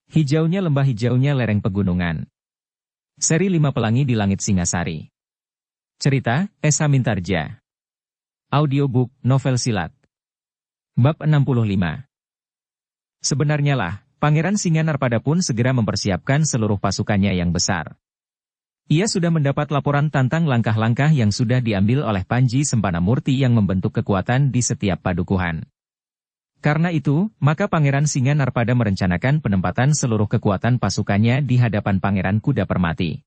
Hijaunya lembah, hijaunya lereng pegunungan. Seri 5 Pelangi di Langit Singasari. Cerita, Esa Mintarja. Audiobook, novel silat. Bab 65. Sebenarnya lah, Pangeran Singanarpada pun segera mempersiapkan seluruh pasukannya yang besar. Ia sudah mendapat laporan tentang langkah-langkah yang sudah diambil oleh Panji Sempanamurti yang membentuk kekuatan di setiap padukuhan. Karena itu, maka Pangeran Singanarpada merencanakan penempatan seluruh kekuatan pasukannya di hadapan Pangeran Kuda Permati.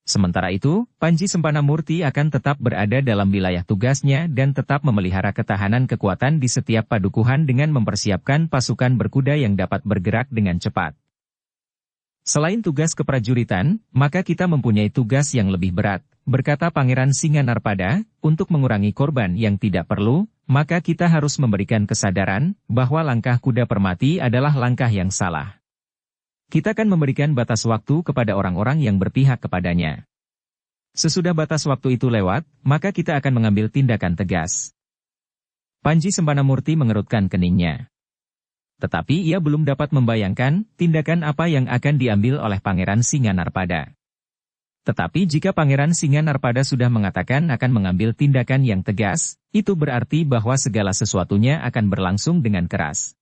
Sementara itu, Panji Sempanamurti akan tetap berada dalam wilayah tugasnya dan tetap memelihara ketahanan kekuatan di setiap padukuhan dengan mempersiapkan pasukan berkuda yang dapat bergerak dengan cepat. Selain tugas keprajuritan, maka kita mempunyai tugas yang lebih berat, berkata Pangeran Singanarpada, untuk mengurangi korban yang tidak perlu, maka kita harus memberikan kesadaran bahwa langkah Kuda Permati adalah langkah yang salah. Kita akan memberikan batas waktu kepada orang-orang yang berpihak kepadanya. Sesudah batas waktu itu lewat, maka kita akan mengambil tindakan tegas. Panji Sempanamurti mengerutkan keningnya. Tetapi ia belum dapat membayangkan tindakan apa yang akan diambil oleh Pangeran Singanarpada. Tetapi jika Pangeran Singanarpada sudah mengatakan akan mengambil tindakan yang tegas, itu berarti bahwa segala sesuatunya akan berlangsung dengan keras.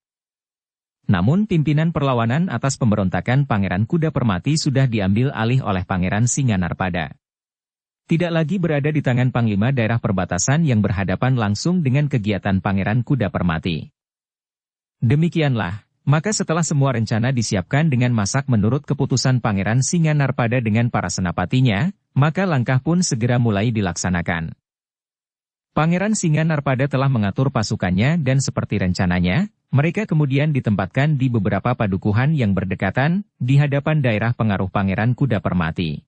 Namun pimpinan perlawanan atas pemberontakan Pangeran Kuda Permati sudah diambil alih oleh Pangeran Singanarpada. Tidak lagi berada di tangan Panglima daerah perbatasan yang berhadapan langsung dengan kegiatan Pangeran Kuda Permati. Demikianlah, maka setelah semua rencana disiapkan dengan masak menurut keputusan Pangeran Singanarpada dengan para senapatinya, maka langkah pun segera mulai dilaksanakan. Pangeran Singanarpada telah mengatur pasukannya dan seperti rencananya, mereka kemudian ditempatkan di beberapa padukuhan yang berdekatan, di hadapan daerah pengaruh Pangeran Kuda Permati.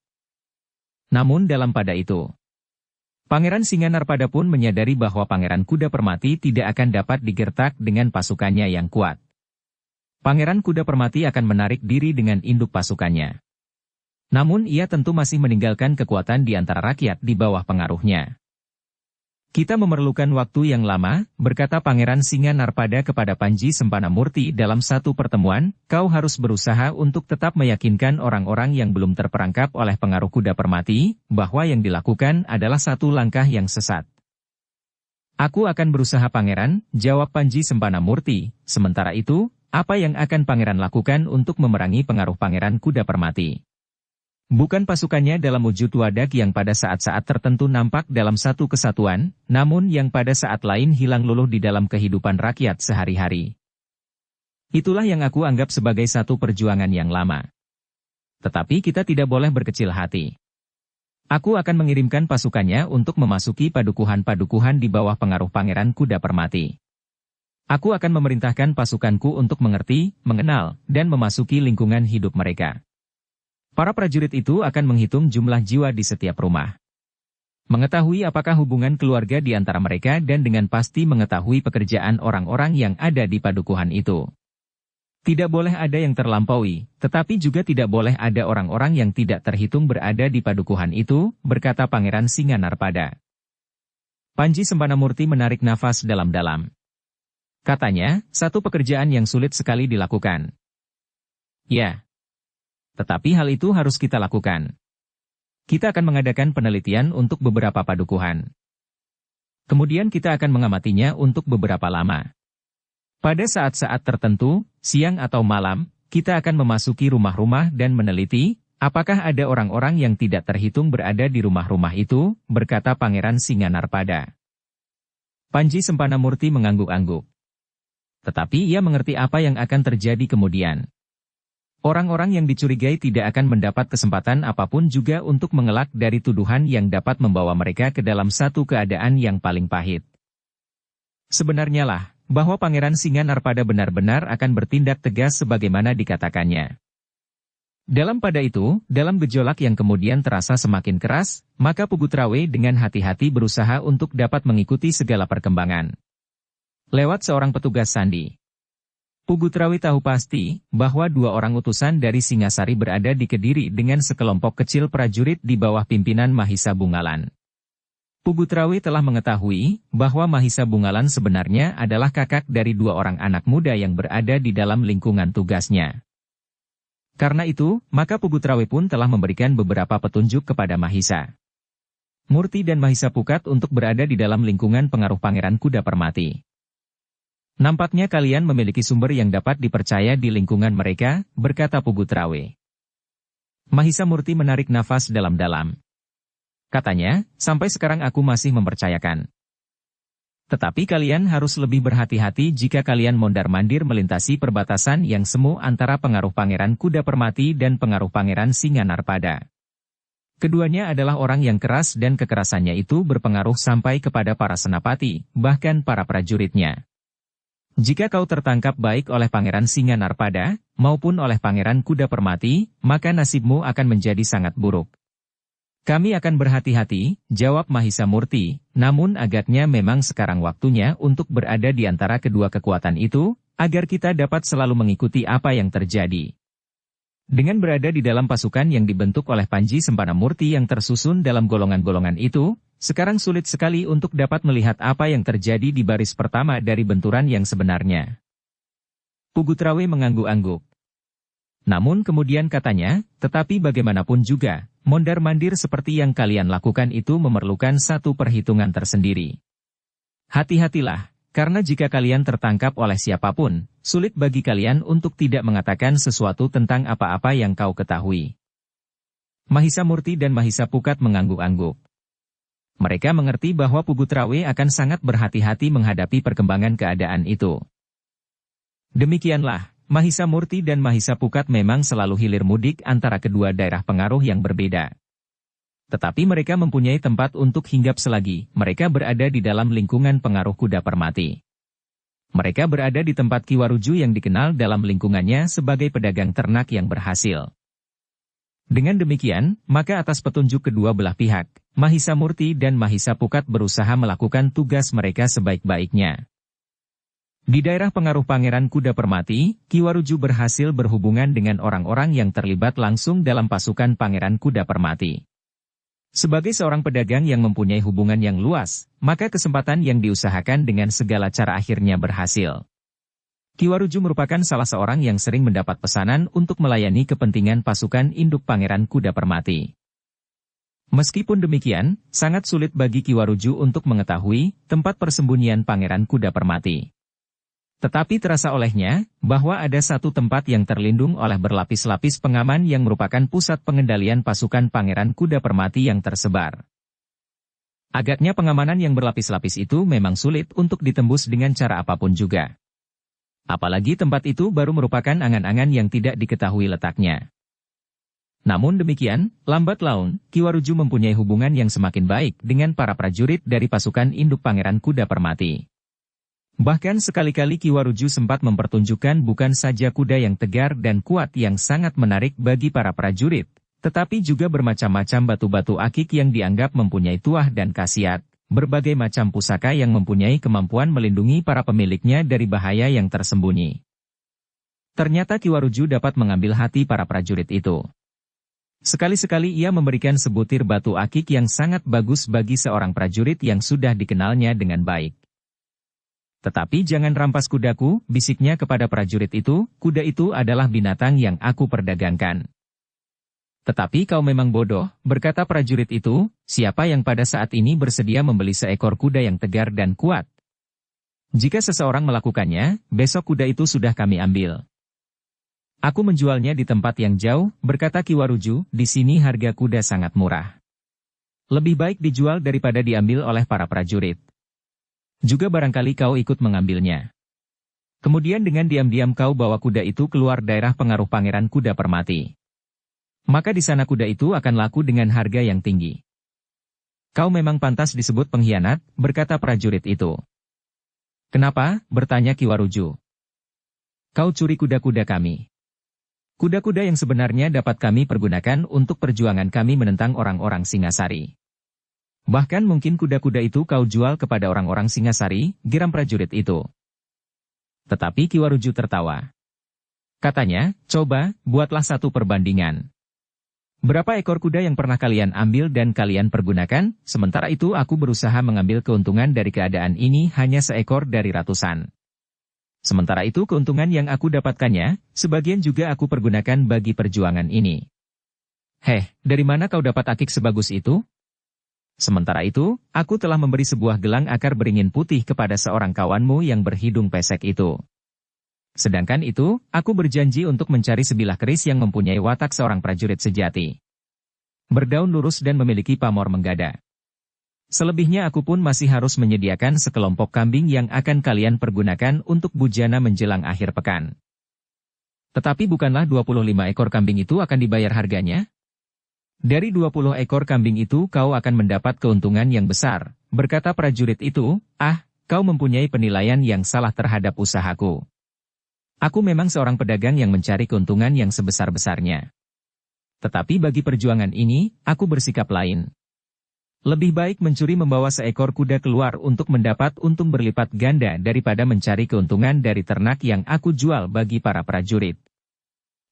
Namun dalam pada itu, Pangeran Singanarpada pun menyadari bahwa Pangeran Kuda Permati tidak akan dapat digertak dengan pasukannya yang kuat. Pangeran Kuda Permati akan menarik diri dengan induk pasukannya. Namun ia tentu masih meninggalkan kekuatan di antara rakyat di bawah pengaruhnya. Kita memerlukan waktu yang lama, berkata Pangeran Singanarpada kepada Panji Sempanamurti dalam satu pertemuan, kau harus berusaha untuk tetap meyakinkan orang-orang yang belum terperangkap oleh pengaruh Kuda Permati, bahwa yang dilakukan adalah satu langkah yang sesat. Aku akan berusaha Pangeran, jawab Panji Sempanamurti, sementara itu, apa yang akan Pangeran lakukan untuk memerangi pengaruh Pangeran Kuda Permati? Bukan pasukannya dalam wujud wadak yang pada saat-saat tertentu nampak dalam satu kesatuan, namun yang pada saat lain hilang luluh di dalam kehidupan rakyat sehari-hari. Itulah yang aku anggap sebagai satu perjuangan yang lama. Tetapi kita tidak boleh berkecil hati. Aku akan mengirimkan pasukannya untuk memasuki padukuhan-padukuhan di bawah pengaruh Pangeran Kuda Permati. Aku akan memerintahkan pasukanku untuk mengerti, mengenal, dan memasuki lingkungan hidup mereka. Para prajurit itu akan menghitung jumlah jiwa di setiap rumah. Mengetahui apakah hubungan keluarga di antara mereka dan dengan pasti mengetahui pekerjaan orang-orang yang ada di padukuhan itu. Tidak boleh ada yang terlampaui, tetapi juga tidak boleh ada orang-orang yang tidak terhitung berada di padukuhan itu, berkata Pangeran Singanarpada. Panji Sempanamurti menarik nafas dalam-dalam. Katanya, satu pekerjaan yang sulit sekali dilakukan. Ya. Tetapi hal itu harus kita lakukan. Kita akan mengadakan penelitian untuk beberapa padukuhan. Kemudian kita akan mengamatinya untuk beberapa lama. Pada saat-saat tertentu, siang atau malam, kita akan memasuki rumah-rumah dan meneliti, apakah ada orang-orang yang tidak terhitung berada di rumah-rumah itu, berkata Pangeran Singanarpada. Panji Sempanamurti mengangguk-angguk. Tetapi ia mengerti apa yang akan terjadi kemudian. Orang-orang yang dicurigai tidak akan mendapat kesempatan apapun juga untuk mengelak dari tuduhan yang dapat membawa mereka ke dalam satu keadaan yang paling pahit. Sebenarnya lah, bahwa Pangeran Singanarpada benar-benar akan bertindak tegas sebagaimana dikatakannya. Dalam pada itu, dalam gejolak yang kemudian terasa semakin keras, maka Pugutrawe dengan hati-hati berusaha untuk dapat mengikuti segala perkembangan. Lewat seorang petugas sandi. Pugutrawe tahu pasti bahwa dua orang utusan dari Singasari berada di Kediri dengan sekelompok kecil prajurit di bawah pimpinan Mahisa Bungalan. Pugutrawe telah mengetahui bahwa Mahisa Bungalan sebenarnya adalah kakak dari dua orang anak muda yang berada di dalam lingkungan tugasnya. Karena itu, maka Pugutrawe pun telah memberikan beberapa petunjuk kepada Mahisa Murti dan Mahisa Pukat untuk berada di dalam lingkungan pengaruh Pangeran Kuda Permati. Nampaknya kalian memiliki sumber yang dapat dipercaya di lingkungan mereka, berkata Pugutrawe. Mahisa Murti menarik nafas dalam-dalam. Katanya, sampai sekarang aku masih mempercayakan. Tetapi kalian harus lebih berhati-hati jika kalian mondar-mandir melintasi perbatasan yang semu antara pengaruh Pangeran Kuda Permati dan pengaruh Pangeran Singanarpada. Keduanya adalah orang yang keras dan kekerasannya itu berpengaruh sampai kepada para senapati, bahkan para prajuritnya. Jika kau tertangkap baik oleh Pangeran Singanarpada, maupun oleh Pangeran Kuda Permati, maka nasibmu akan menjadi sangat buruk. Kami akan berhati-hati, jawab Mahisa Murti, namun agaknya memang sekarang waktunya untuk berada di antara kedua kekuatan itu, agar kita dapat selalu mengikuti apa yang terjadi. Dengan berada di dalam pasukan yang dibentuk oleh Panji Sempana Murti yang tersusun dalam golongan-golongan itu, sekarang sulit sekali untuk dapat melihat apa yang terjadi di baris pertama dari benturan yang sebenarnya. Pugutrawe mengangguk-angguk. Namun kemudian katanya, tetapi bagaimanapun juga, mondar-mandir seperti yang kalian lakukan itu memerlukan satu perhitungan tersendiri. Hati-hatilah, karena jika kalian tertangkap oleh siapapun, sulit bagi kalian untuk tidak mengatakan sesuatu tentang apa-apa yang kau ketahui. Mahisa Murti dan Mahisa Pukat mengangguk-angguk. Mereka mengerti bahwa Pugutrawe akan sangat berhati-hati menghadapi perkembangan keadaan itu. Demikianlah. Mahisa Murti dan Mahisa Pukat memang selalu hilir mudik antara kedua daerah pengaruh yang berbeda. Tetapi mereka mempunyai tempat untuk hinggap selagi mereka berada di dalam lingkungan pengaruh Kuda Permati. Mereka berada di tempat Ki Waruju yang dikenal dalam lingkungannya sebagai pedagang ternak yang berhasil. Dengan demikian, maka atas petunjuk kedua belah pihak, Mahisa Murti dan Mahisa Pukat berusaha melakukan tugas mereka sebaik-baiknya. Di daerah pengaruh Pangeran Kuda Permati, Ki Waruju berhasil berhubungan dengan orang-orang yang terlibat langsung dalam pasukan Pangeran Kuda Permati. Sebagai seorang pedagang yang mempunyai hubungan yang luas, maka kesempatan yang diusahakan dengan segala cara akhirnya berhasil. Ki Waruju merupakan salah seorang yang sering mendapat pesanan untuk melayani kepentingan pasukan induk Pangeran Kuda Permati. Meskipun demikian, sangat sulit bagi Ki Waruju untuk mengetahui tempat persembunyian Pangeran Kuda Permati. Tetapi terasa olehnya, bahwa ada satu tempat yang terlindung oleh berlapis-lapis pengaman yang merupakan pusat pengendalian pasukan Pangeran Kuda Permati yang tersebar. Agaknya pengamanan yang berlapis-lapis itu memang sulit untuk ditembus dengan cara apapun juga. Apalagi tempat itu baru merupakan angan-angan yang tidak diketahui letaknya. Namun demikian, lambat laun, Ki Waruju mempunyai hubungan yang semakin baik dengan para prajurit dari pasukan induk Pangeran Kuda Permati. Bahkan sekali-kali Ki Waruju sempat mempertunjukkan bukan saja kuda yang tegar dan kuat yang sangat menarik bagi para prajurit, tetapi juga bermacam-macam batu-batu akik yang dianggap mempunyai tuah dan khasiat, berbagai macam pusaka yang mempunyai kemampuan melindungi para pemiliknya dari bahaya yang tersembunyi. Ternyata Ki Waruju dapat mengambil hati para prajurit itu. Sekali-sekali ia memberikan sebutir batu akik yang sangat bagus bagi seorang prajurit yang sudah dikenalnya dengan baik. Tetapi jangan rampas kudaku, bisiknya kepada prajurit itu, kuda itu adalah binatang yang aku perdagangkan. Tetapi kau memang bodoh, berkata prajurit itu, siapa yang pada saat ini bersedia membeli seekor kuda yang tegar dan kuat? Jika seseorang melakukannya, besok kuda itu sudah kami ambil. Aku menjualnya di tempat yang jauh, berkata Ki Waruju, di sini harga kuda sangat murah. Lebih baik dijual daripada diambil oleh para prajurit. Juga barangkali kau ikut mengambilnya. Kemudian dengan diam-diam kau bawa kuda itu keluar daerah pengaruh Pangeran Kuda Permati. Maka di sana kuda itu akan laku dengan harga yang tinggi. Kau memang pantas disebut pengkhianat, berkata prajurit itu. Kenapa? Bertanya Ki Waruju. Kau curi kuda-kuda kami. Kuda-kuda yang sebenarnya dapat kami pergunakan untuk perjuangan kami menentang orang-orang Singasari. Bahkan mungkin kuda-kuda itu kau jual kepada orang-orang Singasari, geram prajurit itu. Tetapi Ki Waruju tertawa. Katanya, coba, buatlah satu perbandingan. Berapa ekor kuda yang pernah kalian ambil dan kalian pergunakan, sementara itu aku berusaha mengambil keuntungan dari keadaan ini hanya seekor dari ratusan. Sementara itu keuntungan yang aku dapatkannya, sebagian juga aku pergunakan bagi perjuangan ini. Heh, dari mana kau dapat akik sebagus itu? Sementara itu, aku telah memberi sebuah gelang akar beringin putih kepada seorang kawanmu yang berhidung pesek itu. Sedangkan itu, aku berjanji untuk mencari sebilah keris yang mempunyai watak seorang prajurit sejati. Berdaun lurus dan memiliki pamor menggada. Selebihnya aku pun masih harus menyediakan sekelompok kambing yang akan kalian pergunakan untuk bujana menjelang akhir pekan. Tetapi bukanlah 25 ekor kambing itu akan dibayar harganya? Dari 20 ekor kambing itu kau akan mendapat keuntungan yang besar, berkata prajurit itu. Kau mempunyai penilaian yang salah terhadap usahaku. Aku memang seorang pedagang yang mencari keuntungan yang sebesar-besarnya. Tetapi bagi perjuangan ini, aku bersikap lain. Lebih baik mencuri membawa seekor kuda keluar untuk mendapat untung berlipat ganda daripada mencari keuntungan dari ternak yang aku jual bagi para prajurit.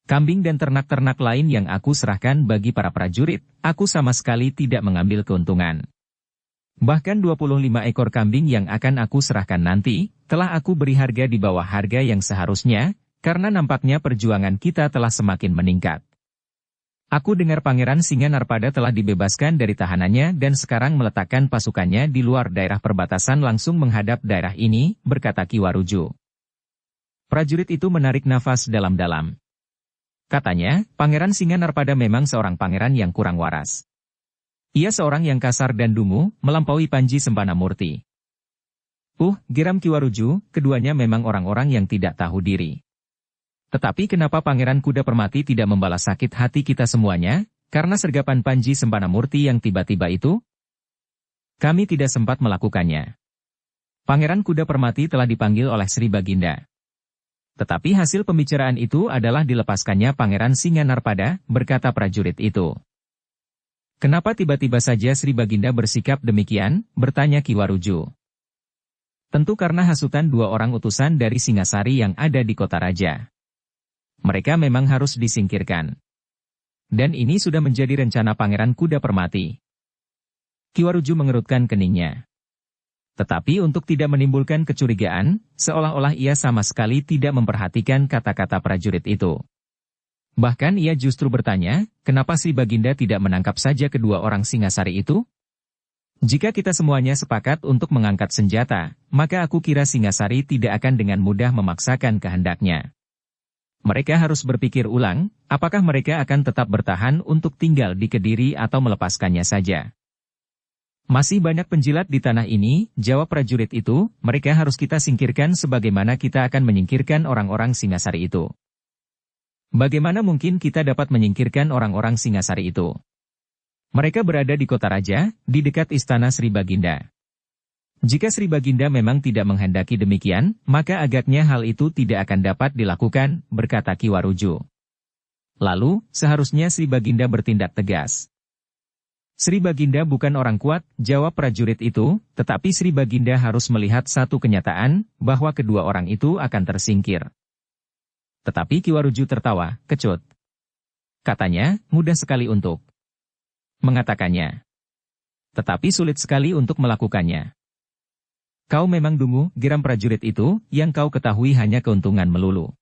Kambing dan ternak-ternak lain yang aku serahkan bagi para prajurit, aku sama sekali tidak mengambil keuntungan. Bahkan 25 ekor kambing yang akan aku serahkan nanti, telah aku beri harga di bawah harga yang seharusnya, karena nampaknya perjuangan kita telah semakin meningkat. Aku dengar Pangeran Singanarpada telah dibebaskan dari tahanannya dan sekarang meletakkan pasukannya di luar daerah perbatasan langsung menghadap daerah ini, berkata Ki Waruju. Prajurit itu menarik nafas dalam-dalam. Katanya, Pangeran Singanarpada memang seorang pangeran yang kurang waras. Ia seorang yang kasar dan dungu, melampaui Panji Sempana Murti. Geram Ki Waruju, keduanya memang orang-orang yang tidak tahu diri. Tetapi kenapa Pangeran Kuda Permati tidak membalas sakit hati kita semuanya, karena sergapan Panji Sempana Murti yang tiba-tiba itu? Kami tidak sempat melakukannya. Pangeran Kuda Permati telah dipanggil oleh Sri Baginda. Tetapi hasil pembicaraan itu adalah dilepaskannya Pangeran Singanarpada, berkata prajurit itu. Kenapa tiba-tiba saja Sri Baginda bersikap demikian, bertanya Ki Waruju. Tentu karena hasutan dua orang utusan dari Singasari yang ada di kota raja. Mereka memang harus disingkirkan. Dan ini sudah menjadi rencana Pangeran Kuda Permati. Ki Waruju mengerutkan keningnya. Tetapi untuk tidak menimbulkan kecurigaan, seolah-olah ia sama sekali tidak memperhatikan kata-kata prajurit itu. Bahkan ia justru bertanya, kenapa Sri Baginda tidak menangkap saja kedua orang Singasari itu? Jika kita semuanya sepakat untuk mengangkat senjata, maka aku kira Singasari tidak akan dengan mudah memaksakan kehendaknya. Mereka harus berpikir ulang, apakah mereka akan tetap bertahan untuk tinggal di Kediri atau melepaskannya saja. Masih banyak penjilat di tanah ini, jawab prajurit itu, mereka harus kita singkirkan sebagaimana kita akan menyingkirkan orang-orang Singasari itu. Bagaimana mungkin kita dapat menyingkirkan orang-orang Singasari itu? Mereka berada di kota raja, di dekat istana Sri Baginda. Jika Sri Baginda memang tidak menghendaki demikian, maka agaknya hal itu tidak akan dapat dilakukan, berkata Ki Waruju. Lalu, seharusnya Sri Baginda bertindak tegas. Sri Baginda bukan orang kuat, jawab prajurit itu, tetapi Sri Baginda harus melihat satu kenyataan, bahwa kedua orang itu akan tersingkir. Tetapi Ki Waruju tertawa, kecut. Katanya, mudah sekali untuk mengatakannya. Tetapi sulit sekali untuk melakukannya. Kau memang dungu, geram prajurit itu, yang kau ketahui hanya keuntungan melulu.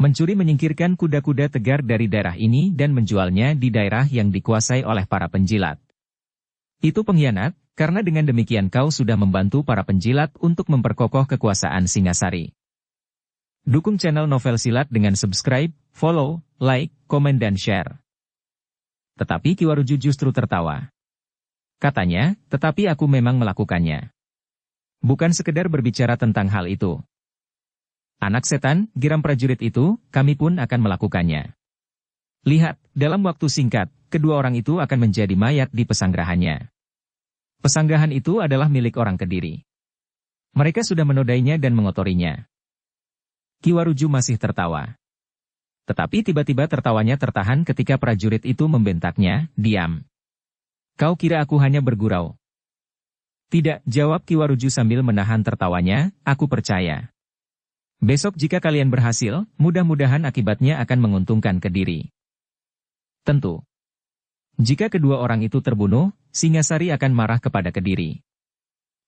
Mencuri menyingkirkan kuda-kuda tegar dari daerah ini dan menjualnya di daerah yang dikuasai oleh para penjilat. Itu pengkhianat, karena dengan demikian kau sudah membantu para penjilat untuk memperkokoh kekuasaan Singasari. Dukung channel Novel Silat dengan subscribe, follow, like, komen dan share. Tetapi Ki Waruju justru tertawa. Katanya, tetapi aku memang melakukannya. Bukan sekedar berbicara tentang hal itu. Anak setan, geram prajurit itu, kami pun akan melakukannya. Lihat, dalam waktu singkat, kedua orang itu akan menjadi mayat di pesanggrahannya. Pesanggrahan itu adalah milik orang Kediri. Mereka sudah menodainya dan mengotorinya. Ki Waruju masih tertawa. Tetapi tiba-tiba tertawanya tertahan ketika prajurit itu membentaknya, diam. Kau kira aku hanya bergurau? Tidak, jawab Ki Waruju sambil menahan tertawanya, aku percaya. Besok jika kalian berhasil, mudah-mudahan akibatnya akan menguntungkan Kediri. Tentu. Jika kedua orang itu terbunuh, Singasari akan marah kepada Kediri.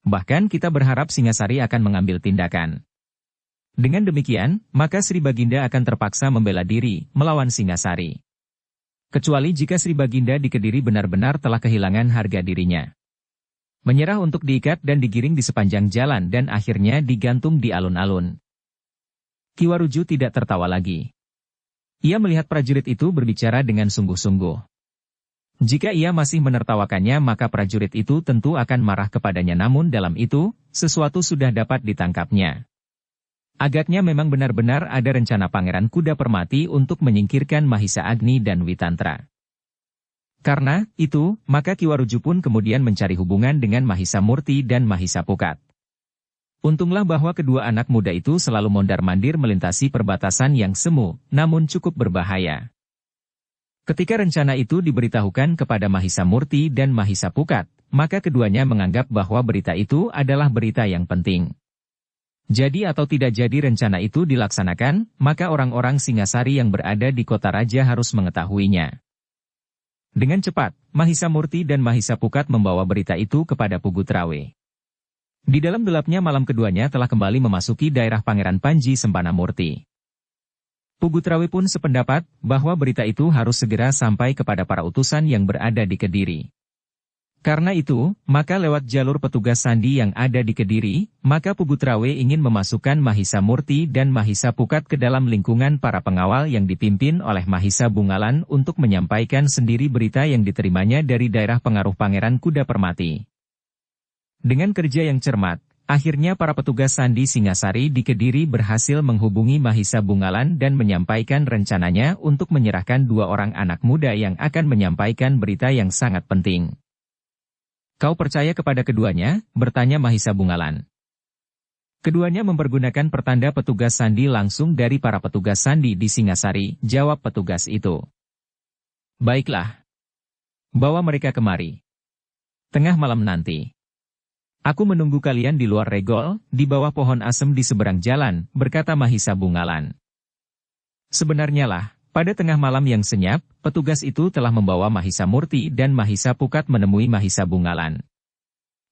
Bahkan kita berharap Singasari akan mengambil tindakan. Dengan demikian, maka Sri Baginda akan terpaksa membela diri, melawan Singasari. Kecuali jika Sri Baginda di Kediri benar-benar telah kehilangan harga dirinya. Menyerah untuk diikat dan digiring di sepanjang jalan dan akhirnya digantung di alun-alun. Ki Waruju tidak tertawa lagi. Ia melihat prajurit itu berbicara dengan sungguh-sungguh. Jika ia masih menertawakannya maka prajurit itu tentu akan marah kepadanya, namun dalam itu, sesuatu sudah dapat ditangkapnya. Agaknya memang benar-benar ada rencana Pangeran Kuda Permati untuk menyingkirkan Mahisa Agni dan Witantra. Karena itu, maka Ki Waruju pun kemudian mencari hubungan dengan Mahisa Murti dan Mahisa Pukat. Untunglah bahwa kedua anak muda itu selalu mondar-mandir melintasi perbatasan yang semu, namun cukup berbahaya. Ketika rencana itu diberitahukan kepada Mahisa Murti dan Mahisa Pukat, maka keduanya menganggap bahwa berita itu adalah berita yang penting. Jadi atau tidak jadi rencana itu dilaksanakan, maka orang-orang Singasari yang berada di kota raja harus mengetahuinya. Dengan cepat, Mahisa Murti dan Mahisa Pukat membawa berita itu kepada Pugutrawe. Di dalam gelapnya malam keduanya telah kembali memasuki daerah Pangeran Panji Sempana Murti. Pugutrawe pun sependapat bahwa berita itu harus segera sampai kepada para utusan yang berada di Kediri. Karena itu, maka lewat jalur petugas sandi yang ada di Kediri, maka Pugutrawe ingin memasukkan Mahisa Murti dan Mahisa Pukat ke dalam lingkungan para pengawal yang dipimpin oleh Mahisa Bungalan untuk menyampaikan sendiri berita yang diterimanya dari daerah pengaruh Pangeran Kuda Permati. Dengan kerja yang cermat, akhirnya para petugas sandi Singasari di Kediri berhasil menghubungi Mahisa Bungalan dan menyampaikan rencananya untuk menyerahkan dua orang anak muda yang akan menyampaikan berita yang sangat penting. Kau percaya kepada keduanya? Bertanya Mahisa Bungalan. Keduanya mempergunakan pertanda petugas sandi langsung dari para petugas sandi di Singasari, jawab petugas itu. Baiklah. Bawa mereka kemari. Tengah malam nanti. Aku menunggu kalian di luar regol, di bawah pohon asem di seberang jalan, berkata Mahisa Bungalan. Sebenarnya lah, pada tengah malam yang senyap, petugas itu telah membawa Mahisa Murti dan Mahisa Pukat menemui Mahisa Bungalan.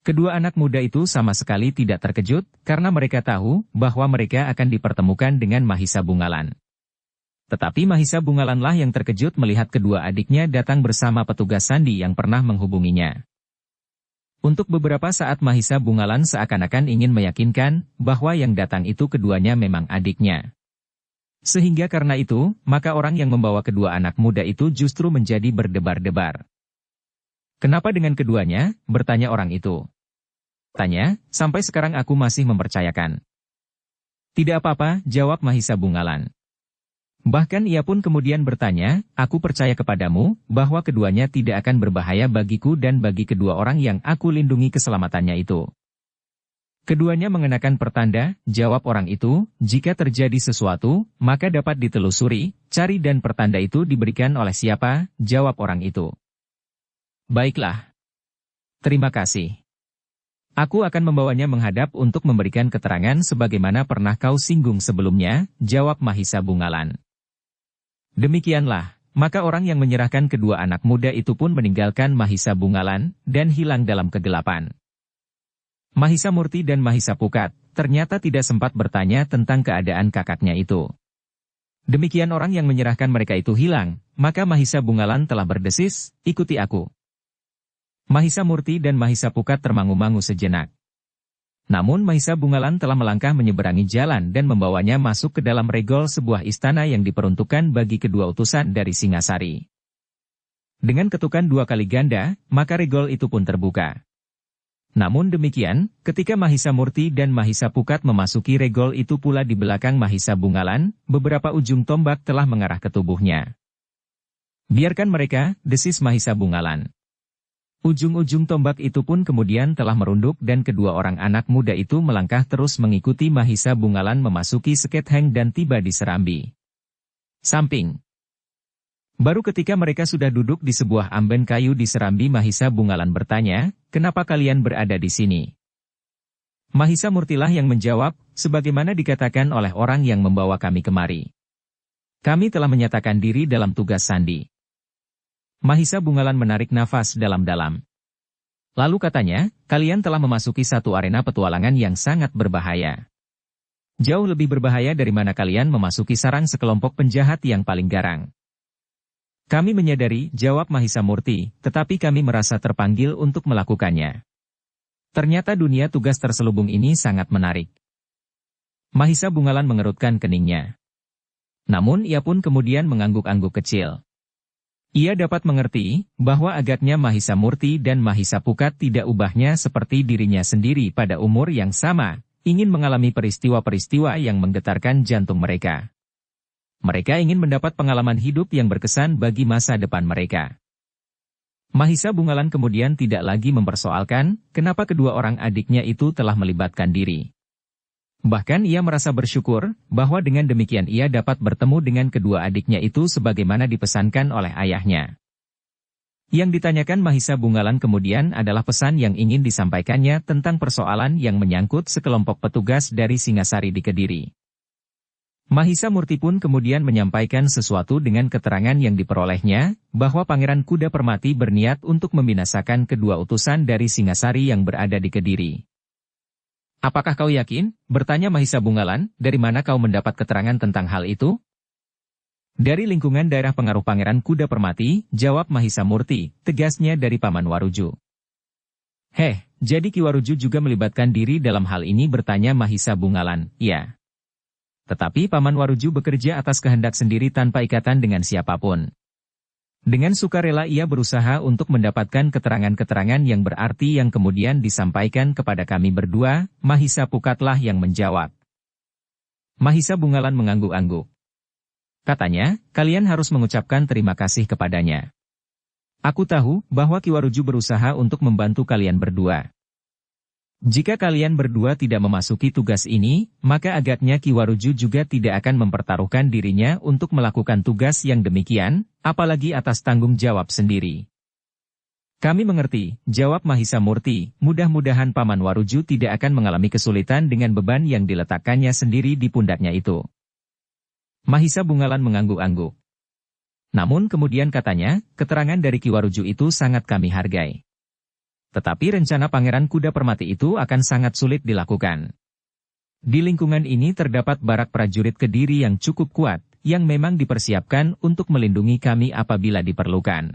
Kedua anak muda itu sama sekali tidak terkejut, karena mereka tahu bahwa mereka akan dipertemukan dengan Mahisa Bungalan. Tetapi Mahisa Bungalanlah yang terkejut melihat kedua adiknya datang bersama petugas sandi yang pernah menghubunginya. Untuk beberapa saat Mahisa Bungalan seakan-akan ingin meyakinkan bahwa yang datang itu keduanya memang adiknya. Sehingga karena itu, maka orang yang membawa kedua anak muda itu justru menjadi berdebar-debar. Kenapa dengan keduanya? Bertanya orang itu. Tanya, sampai sekarang aku masih mempercayakan. Tidak apa-apa, jawab Mahisa Bungalan. Bahkan ia pun kemudian bertanya, aku percaya kepadamu, bahwa keduanya tidak akan berbahaya bagiku dan bagi kedua orang yang aku lindungi keselamatannya itu. Keduanya mengenakan pertanda, jawab orang itu, jika terjadi sesuatu, maka dapat ditelusuri, cari dan pertanda itu diberikan oleh siapa, jawab orang itu. Baiklah. Terima kasih. Aku akan membawanya menghadap untuk memberikan keterangan sebagaimana pernah kau singgung sebelumnya, jawab Mahisa Bungalan. Demikianlah, maka orang yang menyerahkan kedua anak muda itu pun meninggalkan Mahisa Bungalan, dan hilang dalam kegelapan. Mahisa Murti dan Mahisa Pukat ternyata tidak sempat bertanya tentang keadaan kakaknya itu. Demikian orang yang menyerahkan mereka itu hilang, maka Mahisa Bungalan telah berdesis, ikuti aku. Mahisa Murti dan Mahisa Pukat termangu-mangu sejenak. Namun Mahisa Bungalan telah melangkah menyeberangi jalan dan membawanya masuk ke dalam regol sebuah istana yang diperuntukkan bagi kedua utusan dari Singasari. Dengan ketukan 2 kali ganda, maka regol itu pun terbuka. Namun demikian, ketika Mahisa Murti dan Mahisa Pukat memasuki regol itu pula di belakang Mahisa Bungalan, beberapa ujung tombak telah mengarah ke tubuhnya. Biarkan mereka, desis Mahisa Bungalan. Ujung-ujung tombak itu pun kemudian telah merunduk dan kedua orang anak muda itu melangkah terus mengikuti Mahisa Bungalan memasuki Seketheng dan tiba di Serambi Samping. Baru ketika mereka sudah duduk di sebuah amben kayu di Serambi, Mahisa Bungalan bertanya, kenapa kalian berada di sini? Mahisa Murtilah yang menjawab, sebagaimana dikatakan oleh orang yang membawa kami kemari. Kami telah menyatakan diri dalam tugas sandi. Mahisa Bungalan menarik nafas dalam-dalam. Lalu katanya, kalian telah memasuki satu arena petualangan yang sangat berbahaya. Jauh lebih berbahaya dari mana kalian memasuki sarang sekelompok penjahat yang paling garang. Kami menyadari, jawab Mahisa Murti, tetapi kami merasa terpanggil untuk melakukannya. Ternyata dunia tugas terselubung ini sangat menarik. Mahisa Bungalan mengerutkan keningnya. Namun ia pun kemudian mengangguk-angguk kecil. Ia dapat mengerti, bahwa agaknya Mahisa Murti dan Mahisa Pukat tidak ubahnya seperti dirinya sendiri pada umur yang sama, ingin mengalami peristiwa-peristiwa yang menggetarkan jantung mereka. Mereka ingin mendapat pengalaman hidup yang berkesan bagi masa depan mereka. Mahisa Bungalan kemudian tidak lagi mempersoalkan, kenapa kedua orang adiknya itu telah melibatkan diri. Bahkan ia merasa bersyukur, bahwa dengan demikian ia dapat bertemu dengan kedua adiknya itu sebagaimana dipesankan oleh ayahnya. Yang ditanyakan Mahisa Bungalan kemudian adalah pesan yang ingin disampaikannya tentang persoalan yang menyangkut sekelompok petugas dari Singasari di Kediri. Mahisa Murti pun kemudian menyampaikan sesuatu dengan keterangan yang diperolehnya, bahwa Pangeran Kuda Permati berniat untuk membinasakan kedua utusan dari Singasari yang berada di Kediri. Apakah kau yakin? Bertanya Mahisa Bungalan, dari mana kau mendapat keterangan tentang hal itu? Dari lingkungan daerah pengaruh Pangeran Kuda Permati, jawab Mahisa Murti, tegasnya dari Paman Waruju. Jadi Ki Waruju juga melibatkan diri dalam hal ini, bertanya Mahisa Bungalan, ya. Tetapi Paman Waruju bekerja atas kehendak sendiri tanpa ikatan dengan siapapun. Dengan sukarela ia berusaha untuk mendapatkan keterangan-keterangan yang berarti yang kemudian disampaikan kepada kami berdua, Mahisa Pukatlah yang menjawab. Mahisa Bungalan mengangguk-angguk. Katanya, kalian harus mengucapkan terima kasih kepadanya. Aku tahu bahwa Ki Waruju berusaha untuk membantu kalian berdua. Jika kalian berdua tidak memasuki tugas ini, maka agaknya Ki Waruju juga tidak akan mempertaruhkan dirinya untuk melakukan tugas yang demikian, apalagi atas tanggung jawab sendiri. Kami mengerti, jawab Mahisa Murti, mudah-mudahan Paman Waruju tidak akan mengalami kesulitan dengan beban yang diletakkannya sendiri di pundaknya itu. Mahisa Bungalan mengangguk-angguk. Namun kemudian katanya, keterangan dari Ki Waruju itu sangat kami hargai. Tetapi rencana Pangeran Kuda Permati itu akan sangat sulit dilakukan. Di lingkungan ini terdapat barak prajurit Kediri yang cukup kuat, yang memang dipersiapkan untuk melindungi kami apabila diperlukan.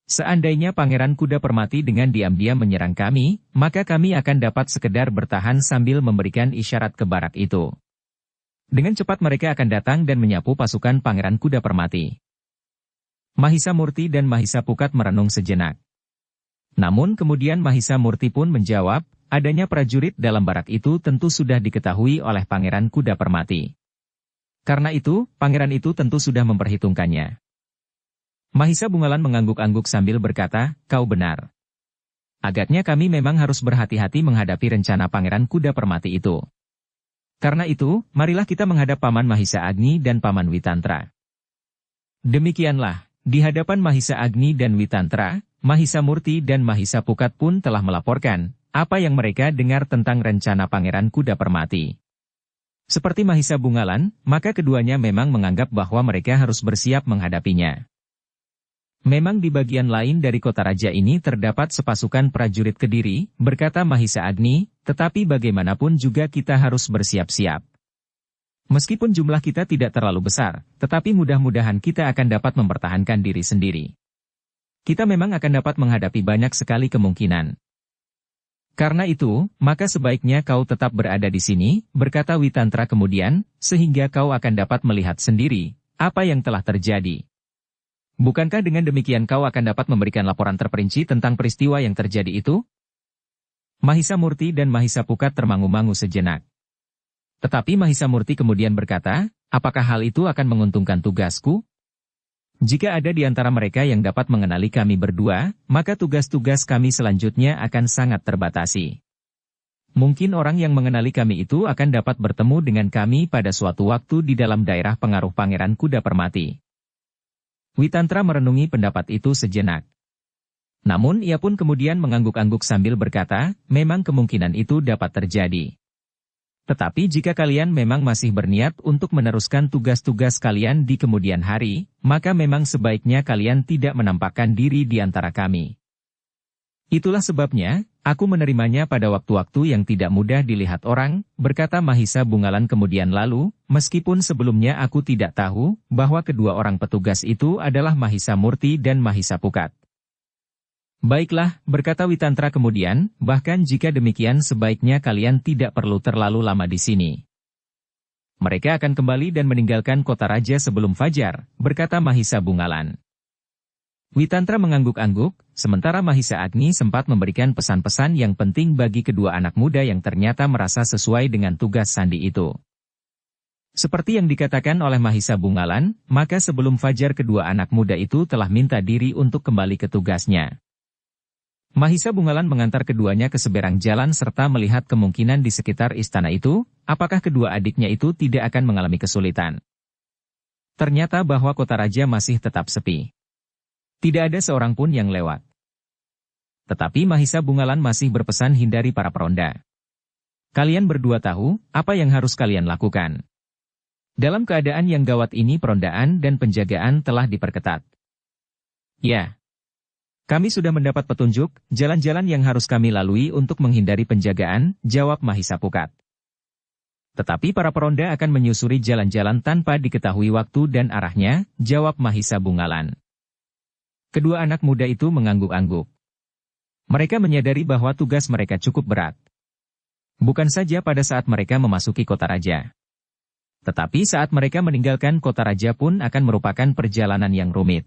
Seandainya Pangeran Kuda Permati dengan diam-diam menyerang kami, maka kami akan dapat sekedar bertahan sambil memberikan isyarat ke barak itu. Dengan cepat mereka akan datang dan menyapu pasukan Pangeran Kuda Permati. Mahisa Murti dan Mahisa Pukat merenung sejenak. Namun kemudian Mahisa Murti pun menjawab, adanya prajurit dalam barak itu tentu sudah diketahui oleh Pangeran Kuda Permati. Karena itu, pangeran itu tentu sudah memperhitungkannya. Mahisa Bungalan mengangguk-angguk sambil berkata, kau benar. Agaknya kami memang harus berhati-hati menghadapi rencana Pangeran Kuda Permati itu. Karena itu, marilah kita menghadap Paman Mahisa Agni dan Paman Witantra. Demikianlah, di hadapan Mahisa Agni dan Witantra, Mahisa Murti dan Mahisa Pukat pun telah melaporkan, apa yang mereka dengar tentang rencana Pangeran Kuda Permati. Seperti Mahisa Bungalan, maka keduanya memang menganggap bahwa mereka harus bersiap menghadapinya. Memang di bagian lain dari kota raja ini terdapat sepasukan prajurit Kediri, berkata Mahisa Agni, tetapi bagaimanapun juga kita harus bersiap-siap. Meskipun jumlah kita tidak terlalu besar, tetapi mudah-mudahan kita akan dapat mempertahankan diri sendiri. Kita memang akan dapat menghadapi banyak sekali kemungkinan. Karena itu, maka sebaiknya kau tetap berada di sini, berkata Witantra kemudian, sehingga kau akan dapat melihat sendiri, apa yang telah terjadi. Bukankah dengan demikian kau akan dapat memberikan laporan terperinci tentang peristiwa yang terjadi itu? Mahisa Murti dan Mahisa Pukat termangu-mangu sejenak. Tetapi Mahisa Murti kemudian berkata, apakah hal itu akan menguntungkan tugasku? Jika ada di antara mereka yang dapat mengenali kami berdua, maka tugas-tugas kami selanjutnya akan sangat terbatasi. Mungkin orang yang mengenali kami itu akan dapat bertemu dengan kami pada suatu waktu di dalam daerah pengaruh Pangeran Kuda Permati. Witantra merenungi pendapat itu sejenak. Namun ia pun kemudian mengangguk-angguk sambil berkata, memang kemungkinan itu dapat terjadi. Tetapi jika kalian memang masih berniat untuk meneruskan tugas-tugas kalian di kemudian hari, maka memang sebaiknya kalian tidak menampakkan diri di antara kami. Itulah sebabnya, aku menerimanya pada waktu-waktu yang tidak mudah dilihat orang, berkata Mahisa Bungalan kemudian lalu, meskipun sebelumnya aku tidak tahu, bahwa kedua orang petugas itu adalah Mahisa Murti dan Mahisa Pukat. Baiklah, berkata Witantra kemudian, bahkan jika demikian sebaiknya kalian tidak perlu terlalu lama di sini. Mereka akan kembali dan meninggalkan kota raja sebelum fajar, berkata Mahisa Bungalan. Witantra mengangguk-angguk, sementara Mahisa Agni sempat memberikan pesan-pesan yang penting bagi kedua anak muda yang ternyata merasa sesuai dengan tugas sandi itu. Seperti yang dikatakan oleh Mahisa Bungalan, maka sebelum fajar kedua anak muda itu telah minta diri untuk kembali ke tugasnya. Mahisa Bungalan mengantar keduanya ke seberang jalan serta melihat kemungkinan di sekitar istana itu, apakah kedua adiknya itu tidak akan mengalami kesulitan. Ternyata bahwa kota raja masih tetap sepi. Tidak ada seorang pun yang lewat. Tetapi Mahisa Bungalan masih berpesan hindari para peronda. Kalian berdua tahu, apa yang harus kalian lakukan. Dalam keadaan yang gawat ini perondaan dan penjagaan telah diperketat. Ya. Kami sudah mendapat petunjuk, jalan-jalan yang harus kami lalui untuk menghindari penjagaan, jawab Mahisa Pukat. Tetapi para peronda akan menyusuri jalan-jalan tanpa diketahui waktu dan arahnya, jawab Mahisa Bungalan. Kedua anak muda itu mengangguk-angguk. Mereka menyadari bahwa tugas mereka cukup berat. Bukan saja pada saat mereka memasuki kota raja. Tetapi saat mereka meninggalkan kota raja pun akan merupakan perjalanan yang rumit.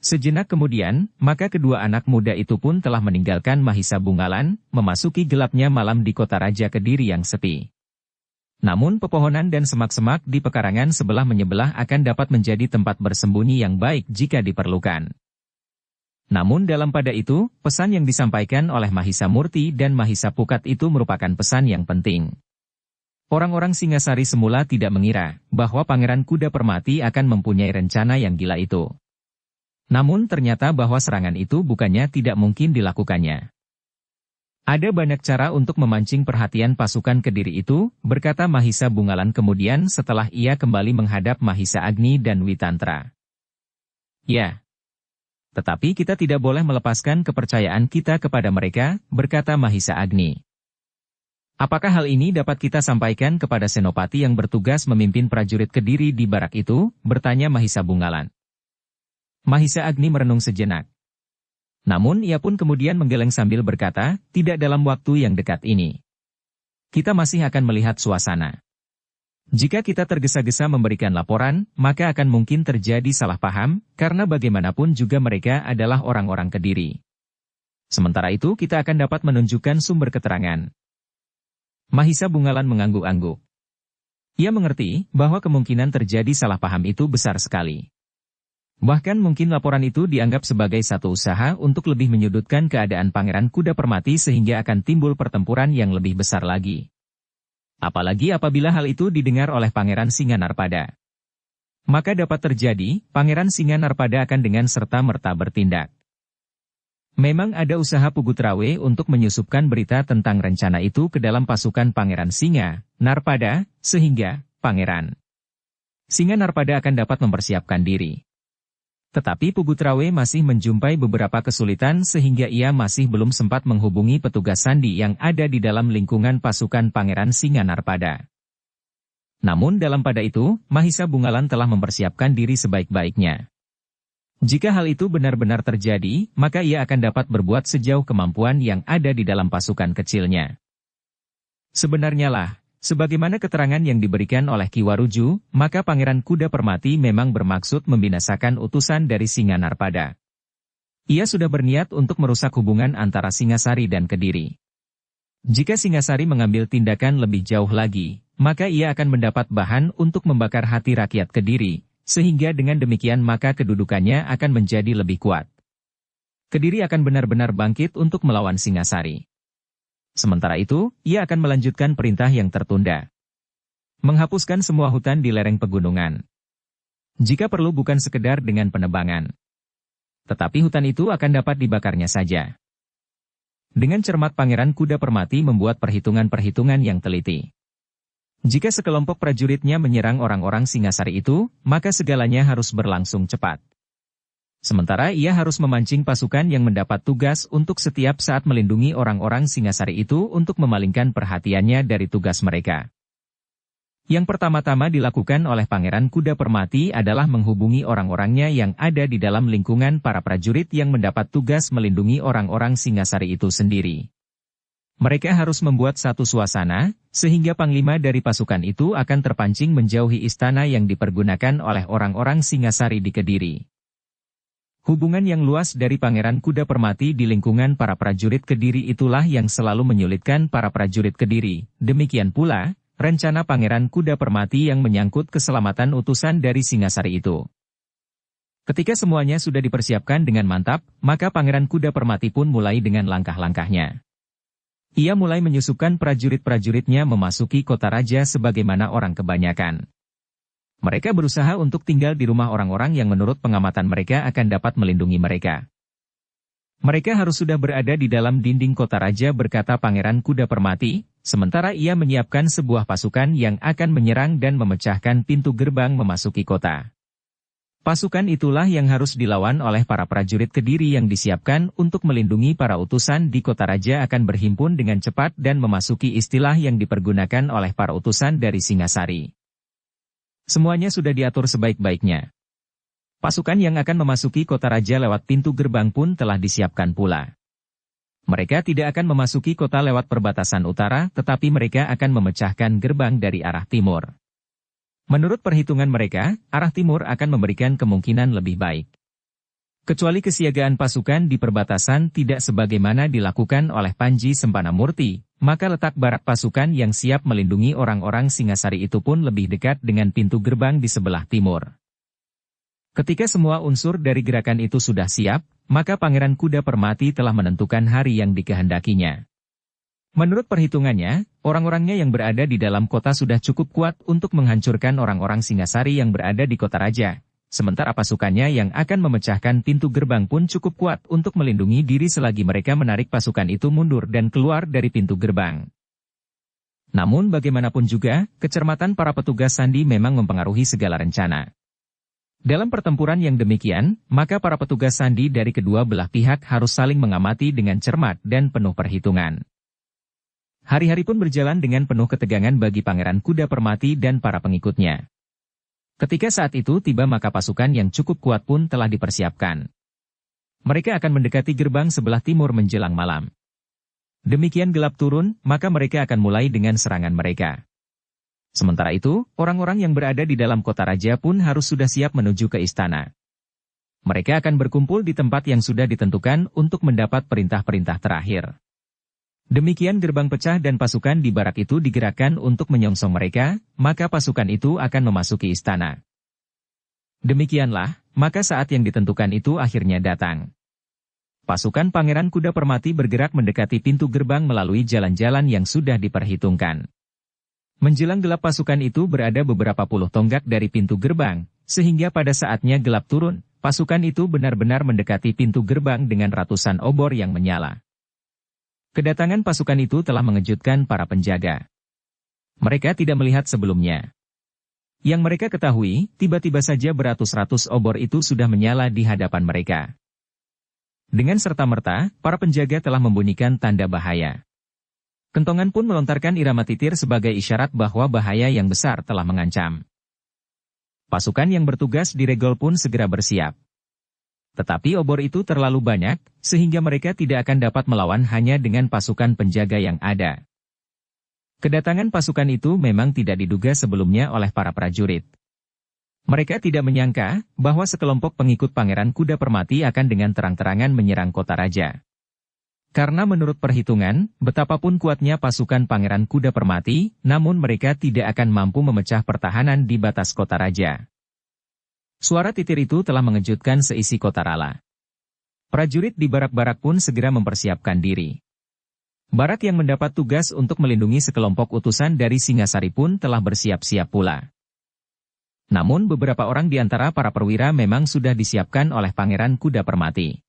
Sejenak kemudian, maka kedua anak muda itu pun telah meninggalkan Mahisa Bungalan, memasuki gelapnya malam di kota raja Kediri yang sepi. Namun pepohonan dan semak-semak di pekarangan sebelah menyebelah akan dapat menjadi tempat bersembunyi yang baik jika diperlukan. Namun dalam pada itu, pesan yang disampaikan oleh Mahisa Murti dan Mahisa Pukat itu merupakan pesan yang penting. Orang-orang Singasari semula tidak mengira bahwa Pangeran Kuda Permati akan mempunyai rencana yang gila itu. Namun ternyata bahwa serangan itu bukannya tidak mungkin dilakukannya. Ada banyak cara untuk memancing perhatian pasukan Kediri itu, berkata Mahisa Bungalan kemudian setelah ia kembali menghadap Mahisa Agni dan Witantra. Ya. Tetapi kita tidak boleh melepaskan kepercayaan kita kepada mereka, berkata Mahisa Agni. Apakah hal ini dapat kita sampaikan kepada Senopati yang bertugas memimpin prajurit Kediri di barak itu, bertanya Mahisa Bungalan. Mahisa Agni merenung sejenak. Namun ia pun kemudian menggeleng sambil berkata, tidak dalam waktu yang dekat ini. Kita masih akan melihat suasana. Jika kita tergesa-gesa memberikan laporan, maka akan mungkin terjadi salah paham, karena bagaimanapun juga mereka adalah orang-orang Kediri. Sementara itu kita akan dapat menunjukkan sumber keterangan. Mahisa Bungalan mengangguk-angguk. Ia mengerti bahwa kemungkinan terjadi salah paham itu besar sekali. Bahkan mungkin laporan itu dianggap sebagai satu usaha untuk lebih menyudutkan keadaan Pangeran Kuda Permati sehingga akan timbul pertempuran yang lebih besar lagi. Apalagi apabila hal itu didengar oleh Pangeran Singanarpada. Maka dapat terjadi, Pangeran Singanarpada akan dengan serta-merta bertindak. Memang ada usaha Pugutrawe untuk menyusupkan berita tentang rencana itu ke dalam pasukan Pangeran Singanarpada, sehingga Pangeran Singanarpada akan dapat mempersiapkan diri. Tetapi Pugutrawe masih menjumpai beberapa kesulitan sehingga ia masih belum sempat menghubungi petugas sandi yang ada di dalam lingkungan pasukan Pangeran Singanarpada. Namun dalam pada itu, Mahisa Bungalan telah mempersiapkan diri sebaik-baiknya. Jika hal itu benar-benar terjadi, maka ia akan dapat berbuat sejauh kemampuan yang ada di dalam pasukan kecilnya. Sebenarnya lah, sebagaimana keterangan yang diberikan oleh Ki Waruju, maka Pangeran Kuda Permati memang bermaksud membinasakan utusan dari Singanarpada. Ia sudah berniat untuk merusak hubungan antara Singasari dan Kediri. Jika Singasari mengambil tindakan lebih jauh lagi, maka ia akan mendapat bahan untuk membakar hati rakyat Kediri, sehingga dengan demikian maka kedudukannya akan menjadi lebih kuat. Kediri akan benar-benar bangkit untuk melawan Singasari. Sementara itu, ia akan melanjutkan perintah yang tertunda. Menghapuskan semua hutan di lereng pegunungan. Jika perlu bukan sekedar dengan penebangan. Tetapi hutan itu akan dapat dibakarnya saja. Dengan cermat Pangeran Kuda Permati membuat perhitungan-perhitungan yang teliti. Jika sekelompok prajuritnya menyerang orang-orang Singasari itu, maka segalanya harus berlangsung cepat. Sementara ia harus memancing pasukan yang mendapat tugas untuk setiap saat melindungi orang-orang Singasari itu untuk memalingkan perhatiannya dari tugas mereka. Yang pertama-tama dilakukan oleh Pangeran Kuda Permati adalah menghubungi orang-orangnya yang ada di dalam lingkungan para prajurit yang mendapat tugas melindungi orang-orang Singasari itu sendiri. Mereka harus membuat satu suasana, sehingga panglima dari pasukan itu akan terpancing menjauhi istana yang dipergunakan oleh orang-orang Singasari di Kediri. Hubungan yang luas dari Pangeran Kuda Permati di lingkungan para prajurit Kediri itulah yang selalu menyulitkan para prajurit Kediri. Demikian pula, rencana Pangeran Kuda Permati yang menyangkut keselamatan utusan dari Singasari itu. Ketika semuanya sudah dipersiapkan dengan mantap, maka Pangeran Kuda Permati pun mulai dengan langkah-langkahnya. Ia mulai menyusupkan prajurit-prajuritnya memasuki kota raja sebagaimana orang kebanyakan. Mereka berusaha untuk tinggal di rumah orang-orang yang menurut pengamatan mereka akan dapat melindungi mereka. Mereka harus sudah berada di dalam dinding kota raja, berkata Pangeran Kuda Permati, sementara ia menyiapkan sebuah pasukan yang akan menyerang dan memecahkan pintu gerbang memasuki kota. Pasukan itulah yang harus dilawan oleh para prajurit Kediri yang disiapkan untuk melindungi para utusan di kota raja akan berhimpun dengan cepat dan memasuki istilah yang dipergunakan oleh para utusan dari Singasari. Semuanya sudah diatur sebaik-baiknya. Pasukan yang akan memasuki kota raja lewat pintu gerbang pun telah disiapkan pula. Mereka tidak akan memasuki kota lewat perbatasan utara, tetapi mereka akan memecahkan gerbang dari arah timur. Menurut perhitungan mereka, arah timur akan memberikan kemungkinan lebih baik. Kecuali kesiagaan pasukan di perbatasan tidak sebagaimana dilakukan oleh Panji Sempana Murti, maka letak barak pasukan yang siap melindungi orang-orang Singasari itu pun lebih dekat dengan pintu gerbang di sebelah timur. Ketika semua unsur dari gerakan itu sudah siap, maka Pangeran Kuda Permati telah menentukan hari yang dikehendakinya. Menurut perhitungannya, orang-orangnya yang berada di dalam kota sudah cukup kuat untuk menghancurkan orang-orang Singasari yang berada di kota raja. Sementara pasukannya yang akan memecahkan pintu gerbang pun cukup kuat untuk melindungi diri selagi mereka menarik pasukan itu mundur dan keluar dari pintu gerbang. Namun bagaimanapun juga, kecermatan para petugas sandi memang mempengaruhi segala rencana. Dalam pertempuran yang demikian, maka para petugas sandi dari kedua belah pihak harus saling mengamati dengan cermat dan penuh perhitungan. Hari-hari pun berjalan dengan penuh ketegangan bagi Pangeran Kuda Permati dan para pengikutnya. Ketika saat itu tiba maka pasukan yang cukup kuat pun telah dipersiapkan. Mereka akan mendekati gerbang sebelah timur menjelang malam. Demikian gelap turun, maka mereka akan mulai dengan serangan mereka. Sementara itu, orang-orang yang berada di dalam kota raja pun harus sudah siap menuju ke istana. Mereka akan berkumpul di tempat yang sudah ditentukan untuk mendapat perintah-perintah terakhir. Demikian gerbang pecah dan pasukan di barak itu digerakkan untuk menyongsong mereka, maka pasukan itu akan memasuki istana. Demikianlah, maka saat yang ditentukan itu akhirnya datang. Pasukan Pangeran Kuda Permati bergerak mendekati pintu gerbang melalui jalan-jalan yang sudah diperhitungkan. Menjelang gelap pasukan itu berada beberapa puluh tonggak dari pintu gerbang, sehingga pada saatnya gelap turun, pasukan itu benar-benar mendekati pintu gerbang dengan ratusan obor yang menyala. Kedatangan pasukan itu telah mengejutkan para penjaga. Mereka tidak melihat sebelumnya. Yang mereka ketahui, tiba-tiba saja beratus-ratus obor itu sudah menyala di hadapan mereka. Dengan serta-merta, para penjaga telah membunyikan tanda bahaya. Kentongan pun melontarkan irama titir sebagai isyarat bahwa bahaya yang besar telah mengancam. Pasukan yang bertugas di regol pun segera bersiap. Tetapi obor itu terlalu banyak, sehingga mereka tidak akan dapat melawan hanya dengan pasukan penjaga yang ada. Kedatangan pasukan itu memang tidak diduga sebelumnya oleh para prajurit. Mereka tidak menyangka bahwa sekelompok pengikut Pangeran Kuda Permati akan dengan terang-terangan menyerang kota raja. Karena menurut perhitungan, betapapun kuatnya pasukan Pangeran Kuda Permati, namun mereka tidak akan mampu memecah pertahanan di batas kota raja. Suara titir itu telah mengejutkan seisi kota Rala. Prajurit di barak-barak pun segera mempersiapkan diri. Barak yang mendapat tugas untuk melindungi sekelompok utusan dari Singasari pun telah bersiap-siap pula. Namun beberapa orang di antara para perwira memang sudah disiapkan oleh Pangeran Kuda Permati.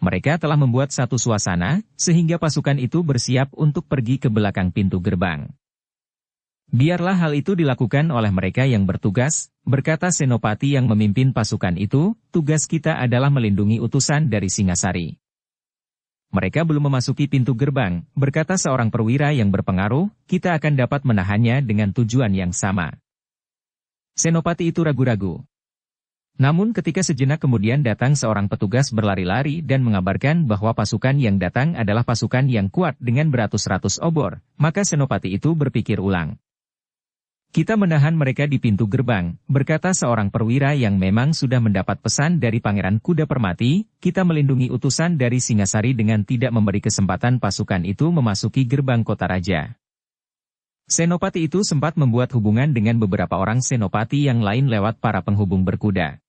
Mereka telah membuat satu suasana, sehingga pasukan itu bersiap untuk pergi ke belakang pintu gerbang. Biarlah hal itu dilakukan oleh mereka yang bertugas, berkata Senopati yang memimpin pasukan itu, tugas kita adalah melindungi utusan dari Singasari. Mereka belum memasuki pintu gerbang, berkata seorang perwira yang berpengaruh, kita akan dapat menahannya dengan tujuan yang sama. Senopati itu ragu-ragu. Namun ketika sejenak kemudian datang seorang petugas berlari-lari dan mengabarkan bahwa pasukan yang datang adalah pasukan yang kuat dengan beratus-ratus obor, maka Senopati itu berpikir ulang. Kita menahan mereka di pintu gerbang, berkata seorang perwira yang memang sudah mendapat pesan dari Pangeran Kuda Permati, kita melindungi utusan dari Singasari dengan tidak memberi kesempatan pasukan itu memasuki gerbang kota raja. Senopati itu sempat membuat hubungan dengan beberapa orang senopati yang lain lewat para penghubung berkuda.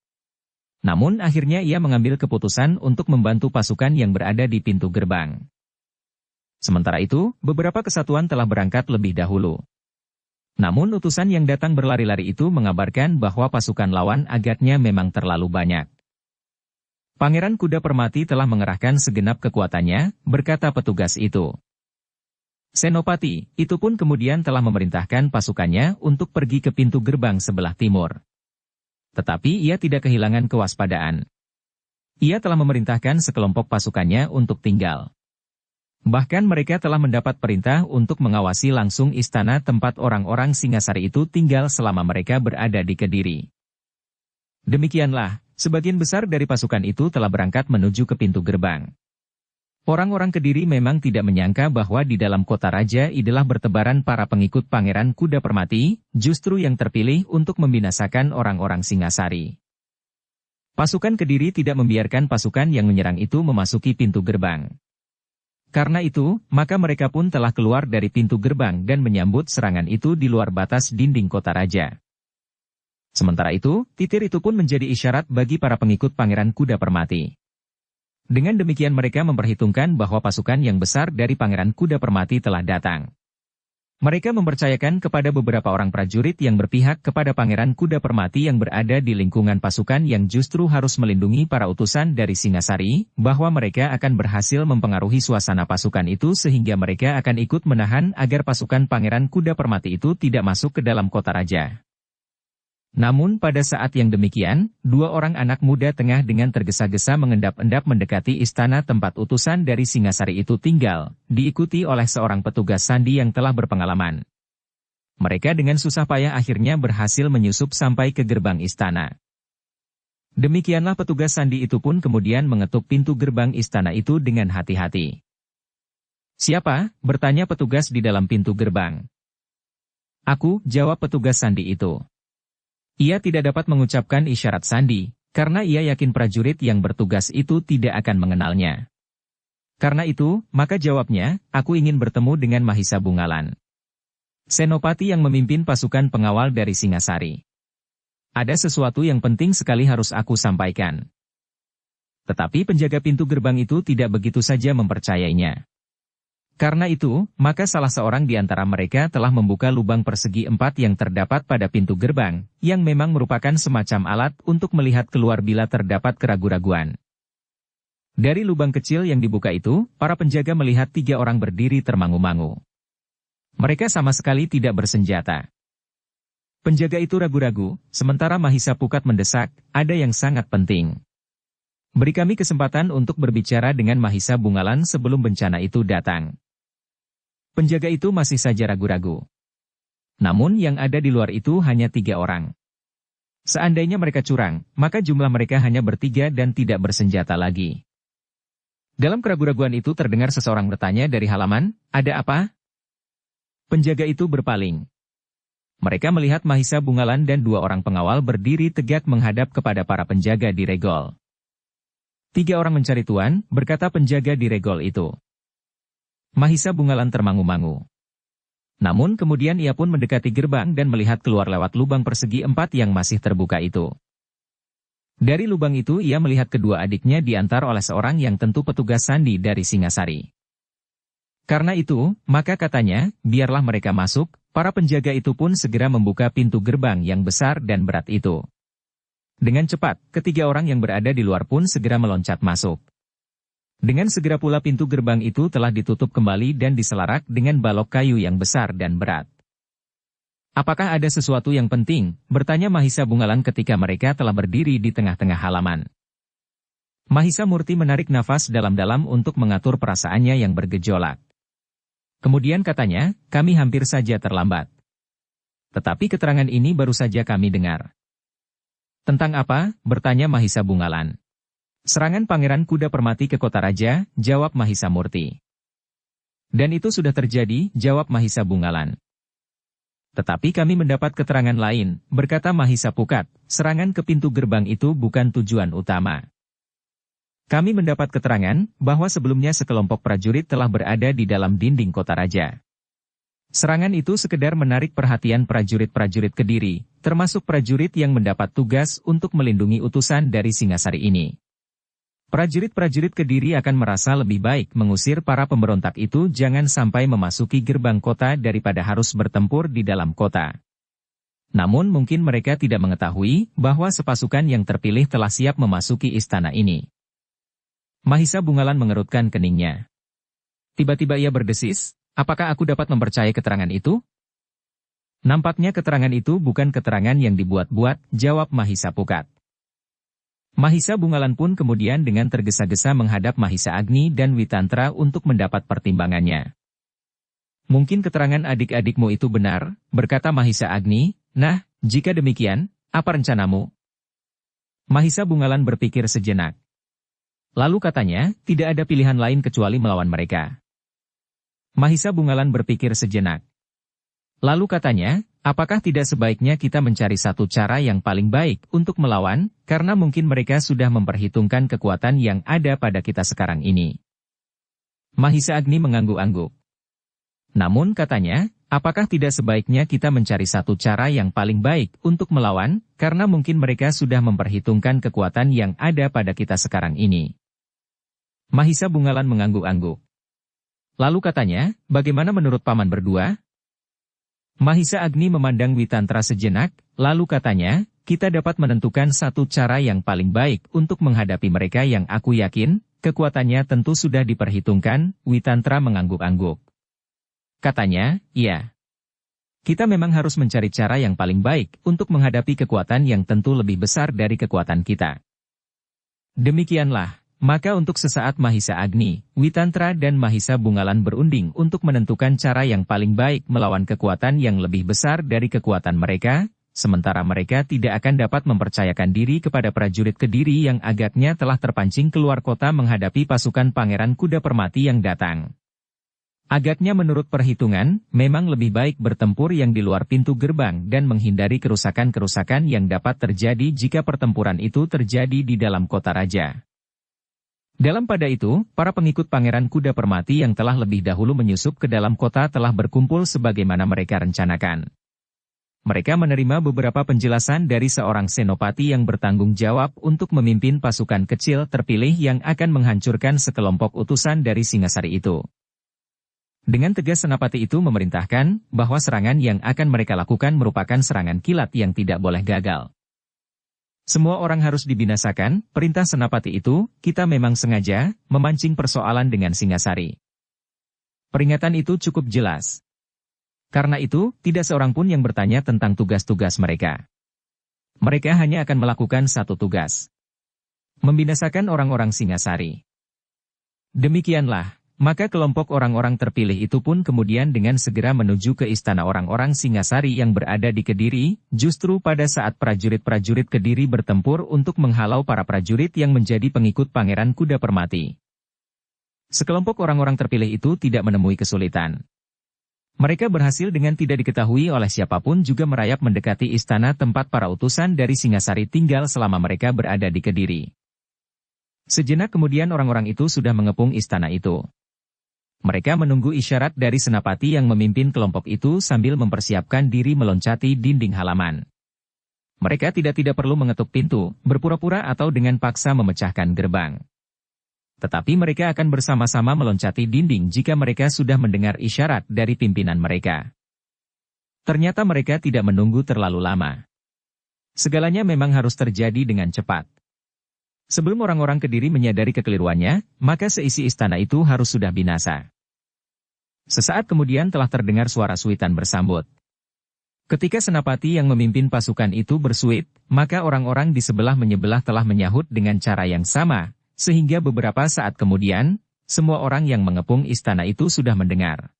Namun akhirnya ia mengambil keputusan untuk membantu pasukan yang berada di pintu gerbang. Sementara itu, beberapa kesatuan telah berangkat lebih dahulu. Namun utusan yang datang berlari-lari itu mengabarkan bahwa pasukan lawan agaknya memang terlalu banyak. Pangeran Kuda Permati telah mengerahkan segenap kekuatannya, berkata petugas itu. Senopati, itu pun kemudian telah memerintahkan pasukannya untuk pergi ke pintu gerbang sebelah timur. Tetapi ia tidak kehilangan kewaspadaan. Ia telah memerintahkan sekelompok pasukannya untuk tinggal. Bahkan mereka telah mendapat perintah untuk mengawasi langsung istana tempat orang-orang Singasari itu tinggal selama mereka berada di Kediri. Demikianlah, sebagian besar dari pasukan itu telah berangkat menuju ke pintu gerbang. Orang-orang Kediri memang tidak menyangka bahwa di dalam kota raja adalah bertebaran para pengikut Pangeran Kuda Permati, justru yang terpilih untuk membinasakan orang-orang Singasari. Pasukan Kediri tidak membiarkan pasukan yang menyerang itu memasuki pintu gerbang. Karena itu, maka mereka pun telah keluar dari pintu gerbang dan menyambut serangan itu di luar batas dinding kota raja. Sementara itu, titir itu pun menjadi isyarat bagi para pengikut Pangeran Kuda Permati. Dengan demikian mereka memperhitungkan bahwa pasukan yang besar dari Pangeran Kuda Permati telah datang. Mereka mempercayakan kepada beberapa orang prajurit yang berpihak kepada Pangeran Kuda Permati yang berada di lingkungan pasukan yang justru harus melindungi para utusan dari Singasari, bahwa mereka akan berhasil mempengaruhi suasana pasukan itu sehingga mereka akan ikut menahan agar pasukan Pangeran Kuda Permati itu tidak masuk ke dalam kota raja. Namun pada saat yang demikian, dua orang anak muda tengah dengan tergesa-gesa mengendap-endap mendekati istana tempat utusan dari Singasari itu tinggal, diikuti oleh seorang petugas sandi yang telah berpengalaman. Mereka dengan susah payah akhirnya berhasil menyusup sampai ke gerbang istana. Demikianlah petugas sandi itu pun kemudian mengetuk pintu gerbang istana itu dengan hati-hati. "Siapa?" bertanya petugas di dalam pintu gerbang. "Aku," jawab petugas sandi itu. Ia tidak dapat mengucapkan isyarat sandi, karena ia yakin prajurit yang bertugas itu tidak akan mengenalnya. Karena itu, maka jawabnya, "Aku ingin bertemu dengan Mahisa Bungalan, senopati yang memimpin pasukan pengawal dari Singasari. Ada sesuatu yang penting sekali harus aku sampaikan." Tetapi penjaga pintu gerbang itu tidak begitu saja mempercayainya. Karena itu, maka salah seorang di antara mereka telah membuka lubang persegi 4 yang terdapat pada pintu gerbang, yang memang merupakan semacam alat untuk melihat keluar bila terdapat keraguan-raguan. Dari lubang kecil yang dibuka itu, para penjaga melihat 3 orang berdiri termangu-mangu. Mereka sama sekali tidak bersenjata. Penjaga itu ragu-ragu, sementara Mahisa Pukat mendesak, "Ada yang sangat penting. Beri kami kesempatan untuk berbicara dengan Mahisa Bungalan sebelum bencana itu datang." Penjaga itu masih saja ragu-ragu. Namun yang ada di luar itu hanya 3 orang. Seandainya mereka curang, maka jumlah mereka hanya bertiga dan tidak bersenjata lagi. Dalam keraguan-raguan itu terdengar seseorang bertanya dari halaman, "Ada apa?" Penjaga itu berpaling. Mereka melihat Mahisa Bungalan dan 2 orang pengawal berdiri tegak menghadap kepada para penjaga di regol. "3 orang mencari tuan," berkata penjaga di regol itu. Mahisa Bungalan termangu-mangu. Namun kemudian ia pun mendekati gerbang dan melihat keluar lewat lubang persegi 4 yang masih terbuka itu. Dari lubang itu ia melihat kedua adiknya diantar oleh seorang yang tentu petugas sandi dari Singasari. Karena itu, maka katanya, biarlah mereka masuk, para penjaga itu pun segera membuka pintu gerbang yang besar dan berat itu. Dengan cepat, ketiga orang yang berada di luar pun segera meloncat masuk. Dengan segera pula pintu gerbang itu telah ditutup kembali dan diselarak dengan balok kayu yang besar dan berat. Apakah ada sesuatu yang penting? Bertanya Mahisa Bungalan ketika mereka telah berdiri di tengah-tengah halaman. Mahisa Murti menarik nafas dalam-dalam untuk mengatur perasaannya yang bergejolak. Kemudian katanya, kami hampir saja terlambat. Tetapi keterangan ini baru saja kami dengar. Tentang apa? Bertanya Mahisa Bungalan. Serangan Pangeran Kuda Permati ke Kota Raja, jawab Mahisa Murti. Dan itu sudah terjadi, jawab Mahisa Bungalan. Tetapi kami mendapat keterangan lain, berkata Mahisa Pukat, serangan ke pintu gerbang itu bukan tujuan utama. Kami mendapat keterangan bahwa sebelumnya sekelompok prajurit telah berada di dalam dinding Kota Raja. Serangan itu sekedar menarik perhatian prajurit-prajurit Kediri, termasuk prajurit yang mendapat tugas untuk melindungi utusan dari Singasari ini. Prajurit-prajurit Kediri akan merasa lebih baik mengusir para pemberontak itu jangan sampai memasuki gerbang kota daripada harus bertempur di dalam kota. Namun mungkin mereka tidak mengetahui bahwa sepasukan yang terpilih telah siap memasuki istana ini. Mahisa Bungalan mengerutkan keningnya. Tiba-tiba ia berdesis, apakah aku dapat mempercayai keterangan itu? Nampaknya keterangan itu bukan keterangan yang dibuat-buat, jawab Mahisa Pukat. Mahisa Bungalan pun kemudian dengan tergesa-gesa menghadap Mahisa Agni dan Witantra untuk mendapat pertimbangannya. Mungkin keterangan adik-adikmu itu benar, berkata Mahisa Agni. Nah, jika demikian, apa rencanamu? Mahisa Bungalan berpikir sejenak. Lalu katanya, tidak ada pilihan lain kecuali melawan mereka. Mahisa Bungalan berpikir sejenak. Lalu katanya, apakah tidak sebaiknya kita mencari satu cara yang paling baik untuk melawan, karena mungkin mereka sudah memperhitungkan kekuatan yang ada pada kita sekarang ini. Mahisa Agni mengangguk-angguk. Namun katanya, apakah tidak sebaiknya kita mencari satu cara yang paling baik untuk melawan, karena mungkin mereka sudah memperhitungkan kekuatan yang ada pada kita sekarang ini. Mahisa Bungalan mengangguk-angguk. Lalu katanya, bagaimana menurut paman berdua? Mahisa Agni memandang Witantra sejenak, lalu katanya, kita dapat menentukan satu cara yang paling baik untuk menghadapi mereka yang aku yakin, kekuatannya tentu sudah diperhitungkan. Witantra mengangguk-angguk. Katanya, iya. Kita memang harus mencari cara yang paling baik untuk menghadapi kekuatan yang tentu lebih besar dari kekuatan kita. Demikianlah. Maka untuk sesaat Mahisa Agni, Witantra dan Mahisa Bungalan berunding untuk menentukan cara yang paling baik melawan kekuatan yang lebih besar dari kekuatan mereka, sementara mereka tidak akan dapat mempercayakan diri kepada prajurit Kediri yang agaknya telah terpancing keluar kota menghadapi pasukan Pangeran Kuda Permati yang datang. Agaknya menurut perhitungan, memang lebih baik bertempur yang di luar pintu gerbang dan menghindari kerusakan-kerusakan yang dapat terjadi jika pertempuran itu terjadi di dalam kota raja. Dalam pada itu, para pengikut Pangeran Kuda Permati yang telah lebih dahulu menyusup ke dalam kota telah berkumpul sebagaimana mereka rencanakan. Mereka menerima beberapa penjelasan dari seorang senopati yang bertanggung jawab untuk memimpin pasukan kecil terpilih yang akan menghancurkan sekelompok utusan dari Singasari itu. Dengan tegas senopati itu memerintahkan bahwa serangan yang akan mereka lakukan merupakan serangan kilat yang tidak boleh gagal. Semua orang harus dibinasakan, perintah senapati itu, kita memang sengaja memancing persoalan dengan Singasari. Peringatan itu cukup jelas. Karena itu, tidak seorang pun yang bertanya tentang tugas-tugas mereka. Mereka hanya akan melakukan satu tugas. Membinasakan orang-orang Singasari. Demikianlah. Maka kelompok orang-orang terpilih itu pun kemudian dengan segera menuju ke istana orang-orang Singasari yang berada di Kediri, justru pada saat prajurit-prajurit Kediri bertempur untuk menghalau para prajurit yang menjadi pengikut Pangeran Kuda Permati. Sekelompok orang-orang terpilih itu tidak menemui kesulitan. Mereka berhasil dengan tidak diketahui oleh siapapun juga merayap mendekati istana tempat para utusan dari Singasari tinggal selama mereka berada di Kediri. Sejenak kemudian orang-orang itu sudah mengepung istana itu. Mereka menunggu isyarat dari senapati yang memimpin kelompok itu sambil mempersiapkan diri meloncati dinding halaman. Mereka tidak perlu mengetuk pintu, berpura-pura atau dengan paksa memecahkan gerbang. Tetapi mereka akan bersama-sama meloncati dinding jika mereka sudah mendengar isyarat dari pimpinan mereka. Ternyata mereka tidak menunggu terlalu lama. Segalanya memang harus terjadi dengan cepat. Sebelum orang-orang Kediri menyadari kekeliruannya, maka seisi istana itu harus sudah binasa. Sesaat kemudian telah terdengar suara suitan bersambut. Ketika Senapati yang memimpin pasukan itu bersuit, maka orang-orang di sebelah menyebelah telah menyahut dengan cara yang sama, sehingga beberapa saat kemudian, semua orang yang mengepung istana itu sudah mendengar.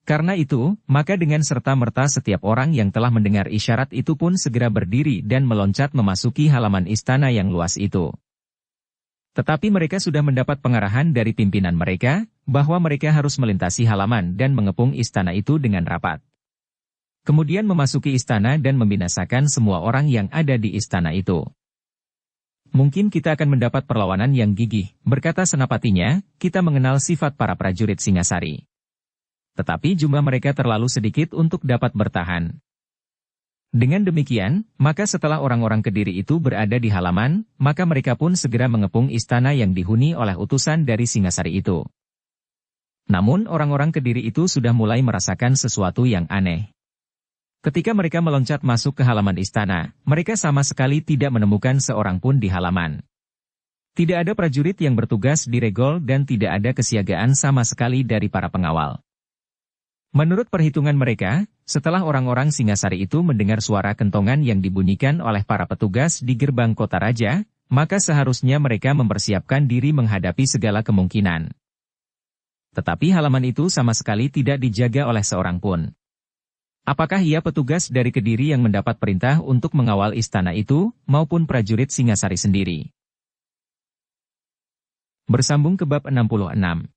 Karena itu, maka dengan serta-merta setiap orang yang telah mendengar isyarat itu pun segera berdiri dan meloncat memasuki halaman istana yang luas itu. Tetapi mereka sudah mendapat pengarahan dari pimpinan mereka, bahwa mereka harus melintasi halaman dan mengepung istana itu dengan rapat. Kemudian memasuki istana dan membinasakan semua orang yang ada di istana itu. Mungkin kita akan mendapat perlawanan yang gigih, berkata senapatinya, kita mengenal sifat para prajurit Singasari. Tetapi jumlah mereka terlalu sedikit untuk dapat bertahan. Dengan demikian, maka setelah orang-orang Kediri itu berada di halaman, maka mereka pun segera mengepung istana yang dihuni oleh utusan dari Singasari itu. Namun orang-orang Kediri itu sudah mulai merasakan sesuatu yang aneh. Ketika mereka meloncat masuk ke halaman istana, mereka sama sekali tidak menemukan seorang pun di halaman. Tidak ada prajurit yang bertugas di regol dan tidak ada kesiagaan sama sekali dari para pengawal. Menurut perhitungan mereka, setelah orang-orang Singasari itu mendengar suara kentongan yang dibunyikan oleh para petugas di gerbang kota raja, maka seharusnya mereka mempersiapkan diri menghadapi segala kemungkinan. Tetapi halaman itu sama sekali tidak dijaga oleh seorang pun. Apakah ia petugas dari Kediri yang mendapat perintah untuk mengawal istana itu, maupun prajurit Singasari sendiri? Bersambung ke bab 66.